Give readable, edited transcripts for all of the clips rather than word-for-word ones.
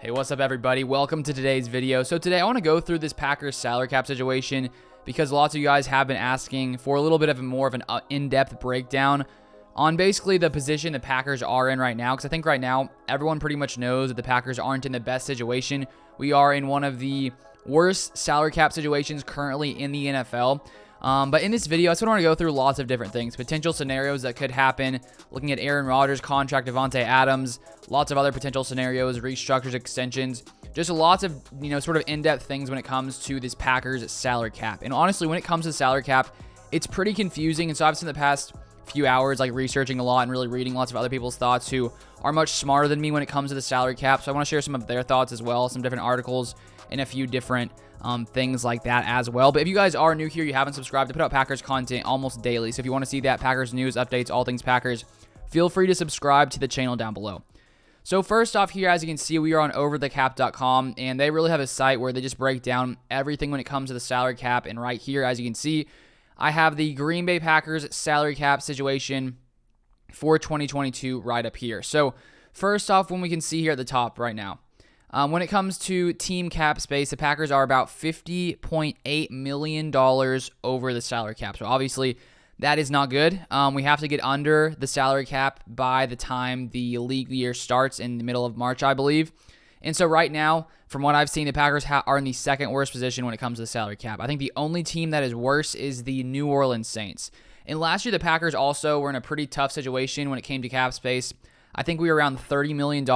Hey, what's up everybody? Welcome to today's video. So today I want to go through this Packers salary cap situation because lots of you guys have been asking for a little bit of more of an in-depth breakdown on basically the position the Packers are in right now, because I think right now everyone pretty much knows that the Packers aren't in the best situation. We are in one of the worst salary cap situations currently in the NFL. But in this video, I just want to go through lots of different things, potential scenarios that could happen, looking at Aaron Rodgers' contract, Davante Adams, lots of other potential scenarios, restructures, extensions, just lots of, sort of in-depth things when it comes to this Packers salary cap. And honestly, when it comes to salary cap, it's pretty confusing. And so I've spent the past few hours researching a lot and really reading lots of other people's thoughts who are much smarter than me when it comes to the salary cap. So I want to share some of their thoughts as well, some different articles and a few different things like that as well. But if you guys are new here, you haven't subscribed, to put out Packers content almost daily. So if you want to see that, Packers news, updates, all things Packers, feel free to subscribe to the channel down below. So first off here, as you can see, we are on overthecap.com, and they really have a site where they just break down everything when it comes to the salary cap. And right here, as you can see, I have the Green Bay Packers salary cap situation for 2022 right up here. So first off, when we can see here at the top right now, when it comes to team cap space, the Packers are about $50.8 million over the salary cap. So obviously, that is not good. We have to get under the salary cap by the time the league year starts in the middle of March, I believe. And so right now, from what I've seen, the Packers are in the second worst position when it comes to the salary cap. I think the only team that is worse is the New Orleans Saints. And last year, the Packers also were in a pretty tough situation when it came to cap space. I think we were around $30 million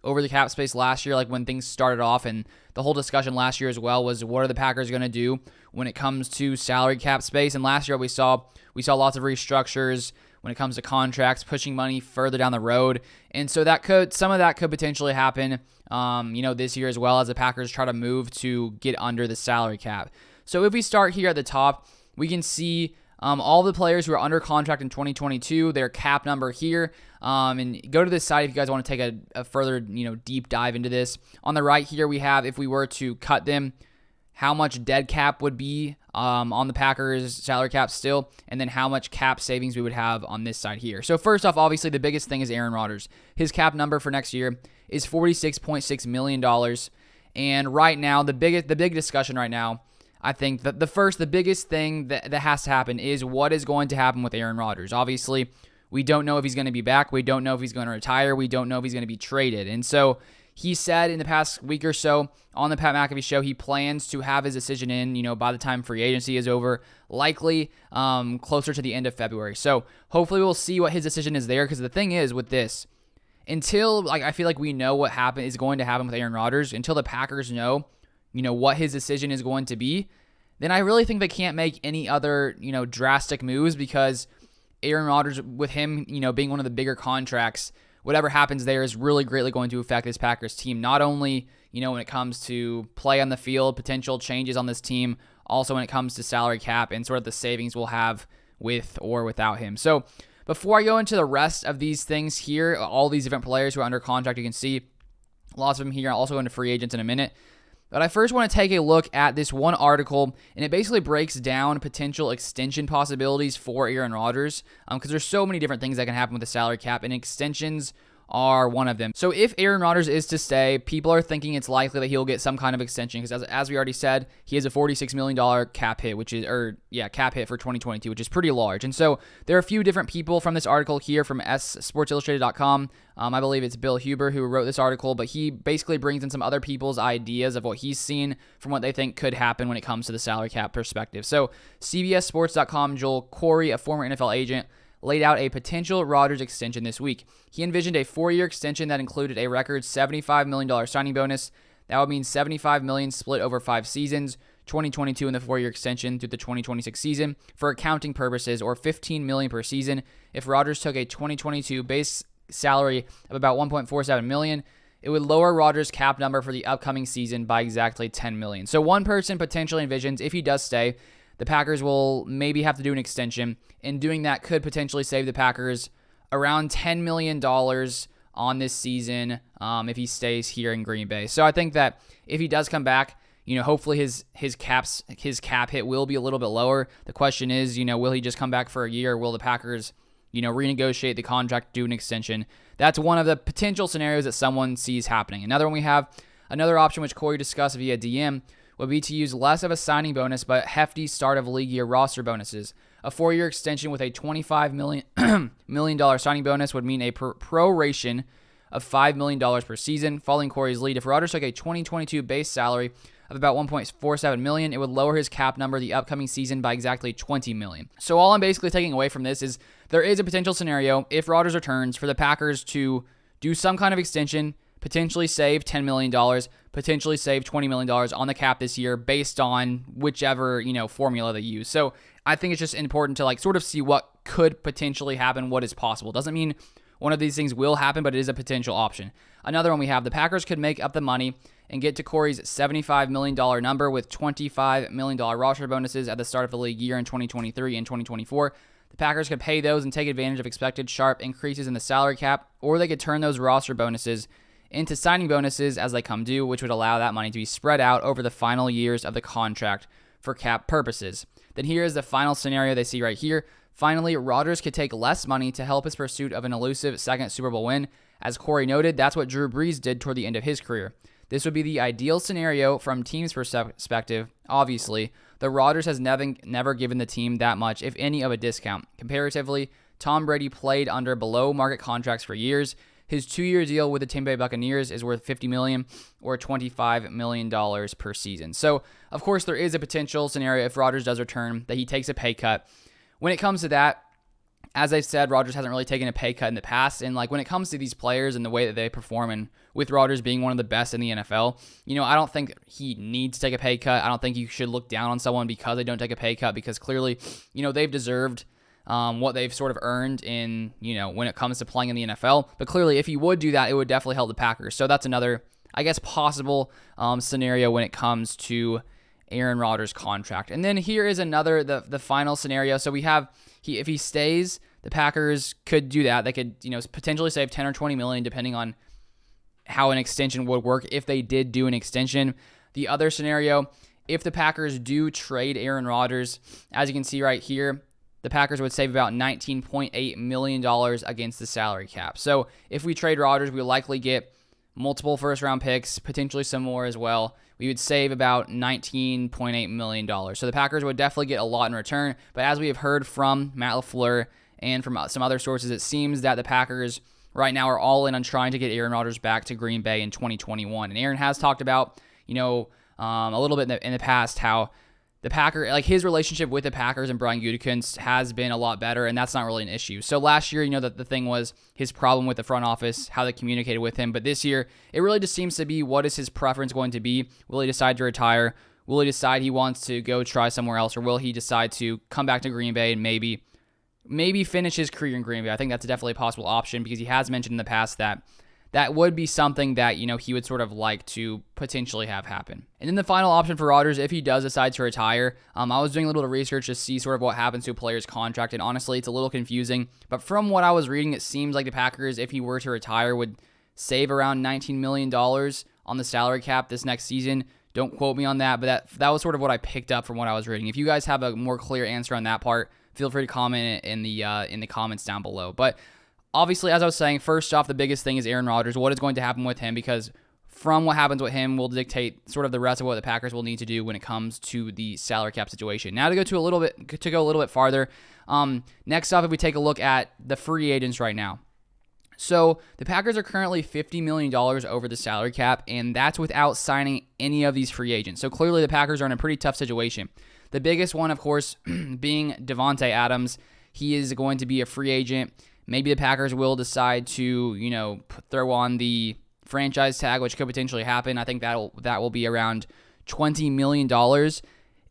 over the cap space last year, like when things started off, and the whole discussion last year as well was, what are the Packers going to do when it comes to salary cap space? And last year we saw lots of restructures when it comes to contracts, pushing money further down the road. And so some of that could potentially happen this year as well, as the Packers try to move to get under the salary cap. So if we start here at the top, we can see all the players who are under contract in 2022, their cap number here. And go to this site if you guys want to take a further deep dive into this. On the right here, we have, if we were to cut them, how much dead cap would be on the Packers salary cap still, and then how much cap savings we would have on this side here. So first off, obviously the biggest thing is Aaron Rodgers. His cap number for next year is $46.6 million. And right now, the big discussion right now, I think that the biggest thing that has to happen is what is going to happen with Aaron Rodgers. Obviously, we don't know if he's going to be back. We don't know if he's going to retire. We don't know if he's going to be traded. And so he said in the past week or so on the Pat McAfee show, he plans to have his decision in, by the time free agency is over, likely closer to the end of February. So hopefully we'll see what his decision is there, because the thing is with this, until I feel like we know what is going to happen with Aaron Rodgers, until the Packers know what his decision is going to be, then I really think they can't make any other, drastic moves, because Aaron Rodgers, with him, being one of the bigger contracts, whatever happens there is really greatly going to affect this Packers team. Not only, when it comes to play on the field, potential changes on this team, also when it comes to salary cap and sort of the savings we'll have with or without him. So before I go into the rest of these things here, all these different players who are under contract, you can see lots of them here. I'll also go into free agents in a minute. But I first want to take a look at this one article, and it basically breaks down potential extension possibilities for Aaron Rodgers, because there's so many different things that can happen with the salary cap, and extensions are one of them. So if Aaron Rodgers is to stay, people are thinking it's likely that he'll get some kind of extension, because as we already said, he has a $46 million cap hit, cap hit for 2022, which is pretty large. And so there are a few different people from this article here from sportsillustrated.com. I believe it's Bill Huber who wrote this article, but he basically brings in some other people's ideas of what he's seen from what they think could happen when it comes to the salary cap perspective. So CBSSports.com, Joel Corey, a former NFL agent, laid out a potential Rodgers extension this week. He envisioned a 4-year extension that included a record $75 million signing bonus. That would mean $75 million split over 5 seasons, 2022 in the 4-year extension through the 2026 season, for accounting purposes, or $15 million per season. If Rodgers took a 2022 base salary of about $1.47 million, it would lower Rodgers' cap number for the upcoming season by exactly $10 million. So one person potentially envisions, if he does stay, the Packers will maybe have to do an extension, and doing that could potentially save the Packers around $10 million on this season if he stays here in Green Bay. So I think that if he does come back, hopefully his cap hit will be a little bit lower. The question is, will he just come back for a year, or will the Packers renegotiate the contract, do an extension? that's one of the potential scenarios that someone sees happening. Another one we have, another option which Corey discussed via DM, would be to use less of a signing bonus but hefty start of league year roster bonuses. A 4-year extension with a $25 million signing bonus would mean a proration of $5 million per season. Following Corey's lead, if Rodgers took a 2022 base salary of about $1.47 million, it would lower his cap number the upcoming season by exactly $20 million. So all I'm basically taking away from this is there is a potential scenario, if Rodgers returns, for the Packers to do some kind of extension, potentially save $10 million, potentially save $20 million on the cap this year based on whichever, formula they use. So I think it's just important to sort of see what could potentially happen, what is possible. Doesn't mean one of these things will happen, but it is a potential option. Another one we have, the Packers could make up the money and get to Corey's $75 million number with $25 million roster bonuses at the start of the league year in 2023 and 2024. The Packers could pay those and take advantage of expected sharp increases in the salary cap, or they could turn those roster bonuses into signing bonuses as they come due, which would allow that money to be spread out over the final years of the contract for cap purposes. Then here is the final scenario they see right here. Finally, Rodgers could take less money to help his pursuit of an elusive second Super Bowl win. As Corey noted, that's what Drew Brees did toward the end of his career. This would be the ideal scenario from team's perspective. Obviously, the Rodgers has never given the team that much, if any, of a discount. Comparatively, Tom Brady played under below-market contracts for years. His 2-year deal with the Tampa Bay Buccaneers is worth $50 million or $25 million per season. So, of course, there is a potential scenario if Rodgers does return that he takes a pay cut. When it comes to that, as I've said, Rodgers hasn't really taken a pay cut in the past. And when it comes to these players and the way that they perform, and with Rodgers being one of the best in the NFL, I don't think he needs to take a pay cut. I don't think you should look down on someone because they don't take a pay cut, because clearly, they've deserved what they've sort of earned in, when it comes to playing in the NFL. But clearly, if he would do that, it would definitely help the Packers. So that's another, I guess, possible scenario when it comes to Aaron Rodgers' contract. And then here is another, the final scenario. So we have, if he stays, the Packers could do that. They could, potentially save 10 or 20 million depending on how an extension would work if they did do an extension. The other scenario, if the Packers do trade Aaron Rodgers, as you can see right here, the Packers would save about $19.8 million against the salary cap. So if we trade Rodgers, we would likely get multiple first-round picks, potentially some more as well. We would save about $19.8 million. So the Packers would definitely get a lot in return. But as we have heard from Matt LaFleur and from some other sources, it seems that the Packers right now are all in on trying to get Aaron Rodgers back to Green Bay in 2021. And Aaron has talked about, a little bit in the past how the Packers, his relationship with the Packers and Brian Gutekunst has been a lot better, and that's not really an issue. So last year, the thing was his problem with the front office, how they communicated with him. But this year, it really just seems to be, what is his preference going to be? Will he decide to retire? Will he decide he wants to go try somewhere else? Or will he decide to come back to Green Bay and maybe finish his career in Green Bay? I think that's definitely a possible option, because he has mentioned in the past that would be something that, he would sort of like to potentially have happen. And then the final option for Rodgers, if he does decide to retire, I was doing a little bit of research to see sort of what happens to a player's contract, and honestly, it's a little confusing. But from what I was reading, it seems like the Packers, if he were to retire, would save around $19 million on the salary cap this next season. Don't quote me on that, but that was sort of what I picked up from what I was reading. If you guys have a more clear answer on that part, feel free to comment in the comments down below. But obviously, as I was saying, first off, the biggest thing is Aaron Rodgers. What is going to happen with him? Because from what happens with him will dictate sort of the rest of what the Packers will need to do when it comes to the salary cap situation. Now to go a little bit farther. Next off, if we take a look at the free agents right now. So the Packers are currently $50 million over the salary cap, and that's without signing any of these free agents. So clearly the Packers are in a pretty tough situation. The biggest one, of course, being Davante Adams. He is going to be a free agent. Maybe the Packers will decide to, throw on the franchise tag, which could potentially happen. I think that will be around $20 million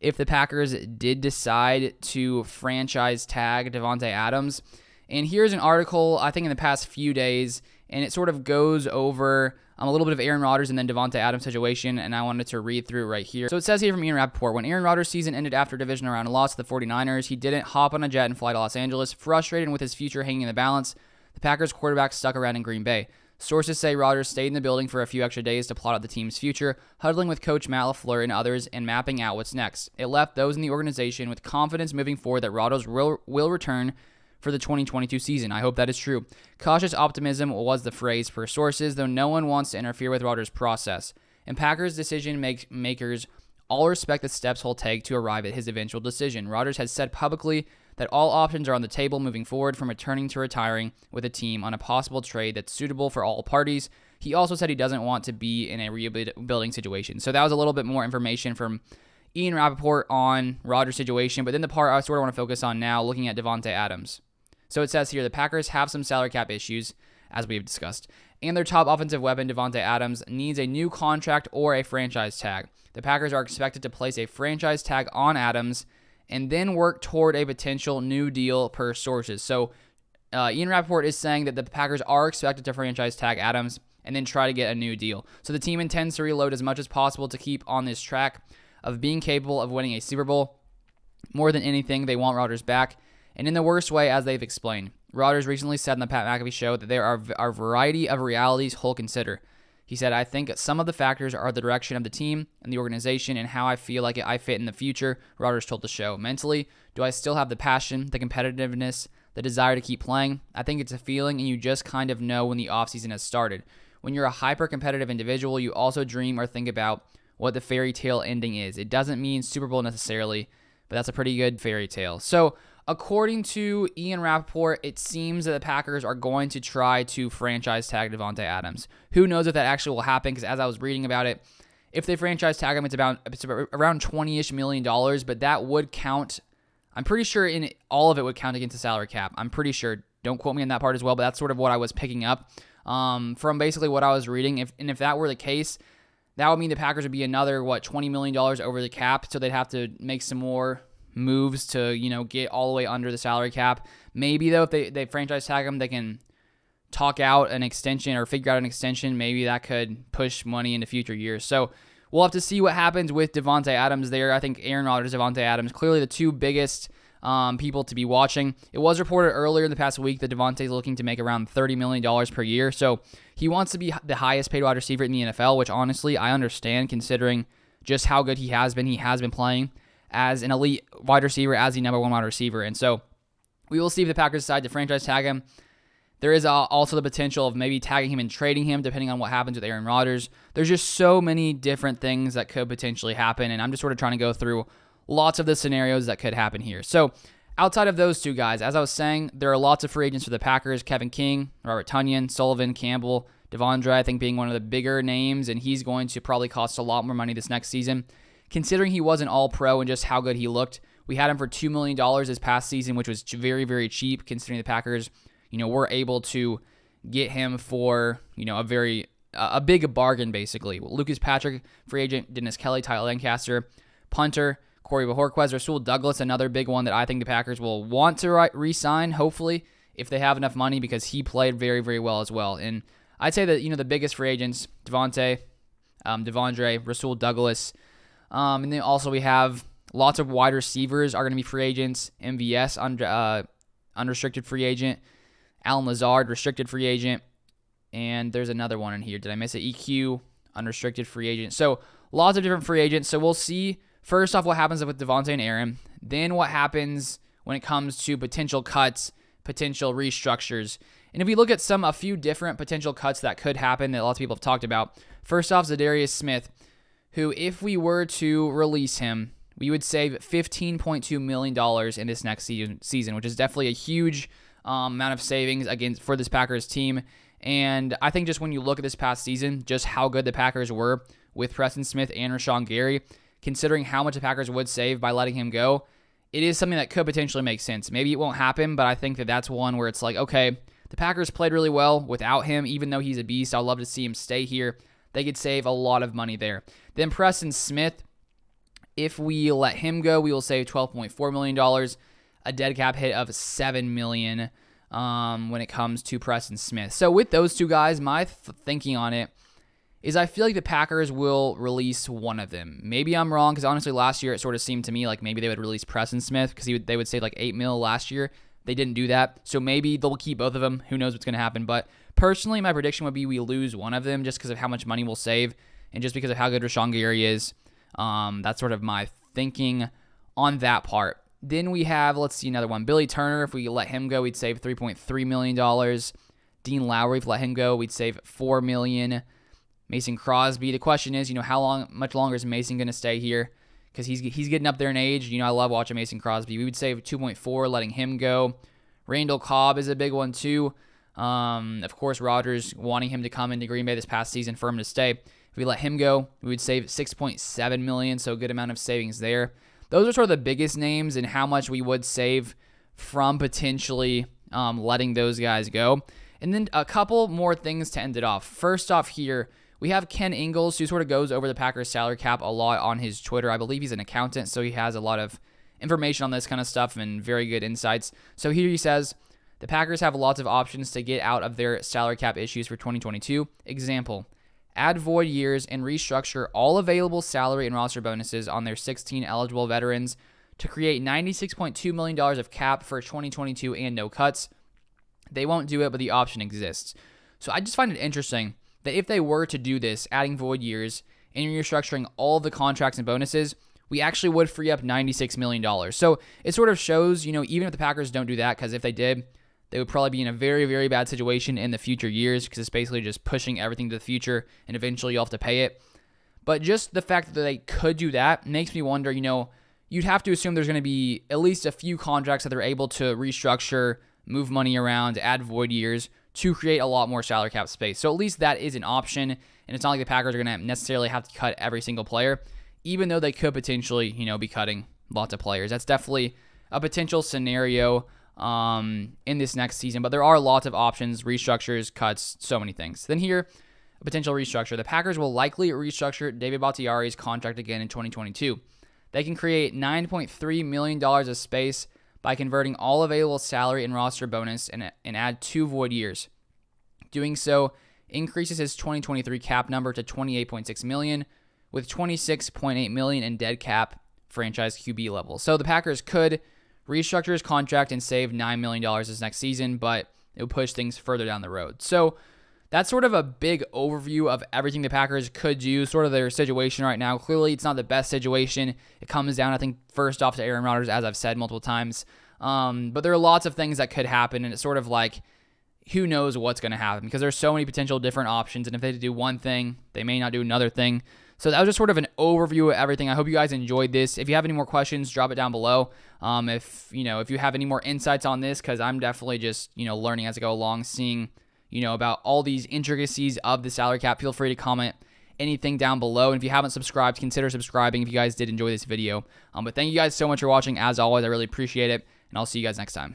if the Packers did decide to franchise tag Davante Adams. And here's an article, I think in the past few days, and it sort of goes over a little bit of Aaron Rodgers and then Davante Adams situation, and I wanted to read through right here. So it says here from Ian Rappaport, when Aaron Rodgers' season ended after a divisional round loss to the 49ers, he didn't hop on a jet and fly to Los Angeles. Frustrated with his future hanging in the balance, the Packers quarterback stuck around in Green Bay. Sources say Rodgers stayed in the building for a few extra days to plot out the team's future, huddling with coach Matt LaFleur and others and mapping out what's next. It left those in the organization with confidence moving forward that Rodgers will return for the 2022 season. I hope that is true. Cautious optimism was the phrase per sources, though no one wants to interfere with Rodgers' process. And Packers decision makers all respect the steps he'll take to arrive at his eventual decision. Rodgers has said publicly that all options are on the table moving forward, from returning to retiring with a team on a possible trade that's suitable for all parties. He also said he doesn't want to be in a rebuilding situation. So that was a little bit more information from Ian Rappaport on Rodgers' situation. But then the part I sort of want to focus on now, looking at Davante Adams. So it says here, the Packers have some salary cap issues, as we've discussed, and their top offensive weapon, Davante Adams, needs a new contract or a franchise tag. The Packers are expected to place a franchise tag on Adams and then work toward a potential new deal per sources. So Ian Rappaport is saying that the Packers are expected to franchise tag Adams and then try to get a new deal. So the team intends to reload as much as possible to keep on this track of being capable of winning a Super Bowl. More than anything, they want Rodgers back, and in the worst way, as they've explained. Rodgers recently said on the Pat McAfee show that there are a variety of realities he'll consider. He said, I think some of the factors are the direction of the team and the organization and how I feel like I fit in the future, Rodgers told the show. Mentally, do I still have the passion, the competitiveness, the desire to keep playing? I think it's a feeling, and you just kind of know when the offseason has started. When you're a hyper-competitive individual, you also dream or think about what the fairy tale ending is. It doesn't mean Super Bowl necessarily, but that's a pretty good fairy tale. So, according to Ian Rappaport, it seems that the Packers are going to try to franchise tag Davante Adams. Who knows if that actually will happen, because as I was reading about it, if they franchise tag him, it's around $20-ish million, but that would count. I'm pretty sure in all of it would count against the salary cap. I'm pretty sure. Don't quote me on that part as well, but that's sort of what I was picking up from basically what I was reading. If that were the case, that would mean the Packers would be another, $20 million over the cap, so they'd have to make some more moves to, get all the way under the salary cap. Maybe, though, if they franchise tag him, they can talk out an extension or figure out an extension. Maybe that could push money into future years. So we'll have to see what happens with Davante Adams there. I think Aaron Rodgers, Davante Adams, clearly the two biggest people to be watching. It was reported earlier in the past week that Davante is looking to make around $30 million per year. So he wants to be the highest paid wide receiver in the NFL, which honestly I understand considering just how good he has been. He has been playing as an elite wide receiver, as the number one wide receiver. And so we will see if the Packers decide to franchise tag him. There is also the potential of maybe tagging him and trading him, depending on what happens with Aaron Rodgers. There's just so many different things that could potentially happen, and I'm just sort of trying to go through lots of the scenarios that could happen here. So outside of those two guys, as I was saying, there are lots of free agents for the Packers. Kevin King, Robert Tonyan, Sullivan, Campbell, Devondre, I think being one of the bigger names, and he's going to probably cost a lot more money this next season. Considering he was an all-pro and just how good he looked, we had him for $2 million this past season, which was very, very cheap considering the Packers, were able to get him for, a big bargain, basically. Lucas Patrick, free agent, Dennis Kelly, Tyler Lancaster, punter, Corey Bojorquez, Rasul Douglas, another big one that I think the Packers will want to re-sign, hopefully, if they have enough money, because he played very, very well as well. And I'd say that, the biggest free agents, Devondre, Rasul Douglas, and then also we have lots of wide receivers are going to be free agents. MVS, unrestricted free agent. Alan Lazard, restricted free agent. And there's another one in here. Did I miss it? EQ, unrestricted free agent. So lots of different free agents. So we'll see, first off, what happens with Davante and Aaron. Then what happens when it comes to potential cuts, potential restructures. And if we look at a few different potential cuts that could happen that lots of people have talked about. First off, Zadarius Smith, who, if we were to release him, we would save $15.2 million in this next season, which is definitely a huge amount of savings for this Packers team. And I think just when you look at this past season, just how good the Packers were with Preston Smith and Rashawn Gary, considering how much the Packers would save by letting him go, it is something that could potentially make sense. Maybe it won't happen, but I think that that's one where it's like, okay, the Packers played really well without him, even though he's a beast. I'd love to see him stay here. They could save a lot of money there. Then Preston Smith, if we let him go, we will save $12.4 million, a dead cap hit of $7 million when it comes to Preston Smith. So with those two guys, my thinking on it is I feel like the Packers will release one of them. Maybe I'm wrong, because honestly last year it sort of seemed to me like maybe they would release Preston Smith because they would save like $8 million last year. They didn't do that, so maybe they'll keep both of them. Who knows what's going to happen, but personally, my prediction would be we lose one of them just because of how much money we'll save and just because of how good Rashawn Gary is. That's sort of my thinking on that part. Then we have, let's see, another one. Billy Turner, if we let him go, we'd save $3.3 million. Dean Lowry, if we let him go, we'd save $4 million. Mason Crosby, the question is, much longer is Mason going to stay here? Because he's getting up there in age. I love watching Mason Crosby. We would save 2.4 letting him go. Randall Cobb is a big one too. Of course, Rodgers wanting him to come into Green Bay this past season for him to stay. If we let him go, we would save $6.7 million, so a good amount of savings there. Those are sort of the biggest names and how much we would save from potentially letting those guys go. And then a couple more things to end it off. First off here, we have Ken Ingalls, who sort of goes over the Packers salary cap a lot on his Twitter. I believe he's an accountant, so he has a lot of information on this kind of stuff and very good insights. So here he says, the Packers have lots of options to get out of their salary cap issues for 2022. Example, add void years and restructure all available salary and roster bonuses on their 16 eligible veterans to create $96.2 million of cap for 2022 and no cuts. They won't do it, but the option exists. So I just find it interesting that if they were to do this, adding void years and restructuring all the contracts and bonuses, we actually would free up $96 million. So it sort of shows, even if the Packers don't do that, because if they did, they would probably be in a very, very bad situation in the future years, because it's basically just pushing everything to the future, and eventually you'll have to pay it. But just the fact that they could do that makes me wonder, you'd have to assume there's going to be at least a few contracts that they're able to restructure, move money around, add void years to create a lot more salary cap space. So at least that is an option, and it's not like the Packers are going to necessarily have to cut every single player, even though they could potentially, be cutting lots of players. That's definitely a potential scenario in this next season, but there are lots of options, restructures, cuts, so many things. Then here, a potential restructure. The Packers will likely restructure David Bakhtiari's contract again in 2022. They can create $9.3 million of space by converting all available salary and roster bonus and add 2 void years. Doing so increases his 2023 cap number to $28.6 million, with $26.8 million in dead cap franchise QB level. So the Packers could restructure his contract and save $9 million this next season, but it would push things further down the road. So that's sort of a big overview of everything the Packers could do, sort of their situation right now. Clearly, it's not the best situation. It comes down, I think, first off to Aaron Rodgers, as I've said multiple times. But there are lots of things that could happen, and it's sort of like, who knows what's going to happen, because there's so many potential different options, and if they do one thing, they may not do another thing. So that was just sort of an overview of everything. I hope you guys enjoyed this. If you have any more questions, drop it down below. If you have any more insights on this, because I'm definitely just learning as I go along, seeing about all these intricacies of the salary cap, feel free to comment anything down below. And if you haven't subscribed, consider subscribing if you guys did enjoy this video. But thank you guys so much for watching. As always, I really appreciate it, and I'll see you guys next time.